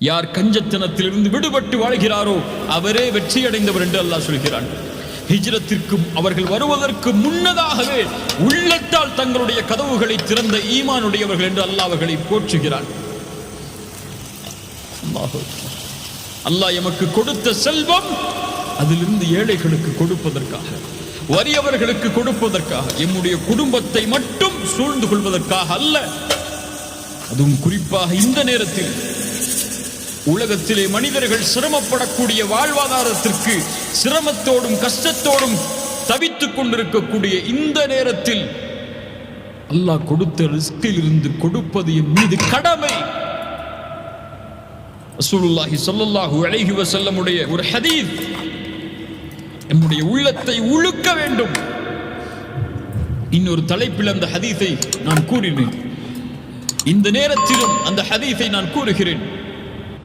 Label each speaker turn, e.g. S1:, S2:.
S1: யார் கஞ்சத்தனத்திலிருந்து விடுபட்டு வாழ்கிறாரோ அவரே வெற்றி அடைந்தவர் என்று அல்லாஹ் சொல்கிறான். ஹிஜ்ரத்திற்கும் அவர்கள் வருவதற்கு முன்னதாகவே உள்ளத்தால் தங்களுடைய கதவுகளை திறந்த ஈமானுடையவர்கள் என்று அல்லாஹ் அவர்களை போற்றுகிறான். அல்லாஹ் எமக்கு கொடுத்த செல்வம் அதிலிருந்து ஏழைகளுக்கு கொடுப்பதற்காக, வறியவர்களுக்கு கொடுப்பதற்காக, எம்முடைய குடும்பத்தை மட்டும் சூழ்ந்து கொள்வதற்காக அல்ல. அதுவும் குறிப்பாக இந்த நேரத்தில் உலகத்திலே மனிதர்கள் சிரமப்படக்கூடிய வாழ்வாதாரத்திற்கு சிரமத்தோடும் கஷ்டத்தோடும் தவித்துக் கொண்டிருக்கக்கூடிய இந்த நேரத்தில் அல்லாஹ் கொடுத்த ரிஸ்கில் இருந்து கொடுப்பது என் மீது கடமை. ரசூலுல்லாஹி ஸல்லல்லாஹு அலைஹி வஸல்லம் உடைய ஒரு ஹதீஸ் நம்முடைய உள்ளத்தை உழுக்க வேண்டும். இன்னொரு தலைப்பில் அந்த ஹதீஸை நான் கூறினேன். இந்த நேரத்திலும் அந்த ஹதீஸை நான் கூறுகிறேன்.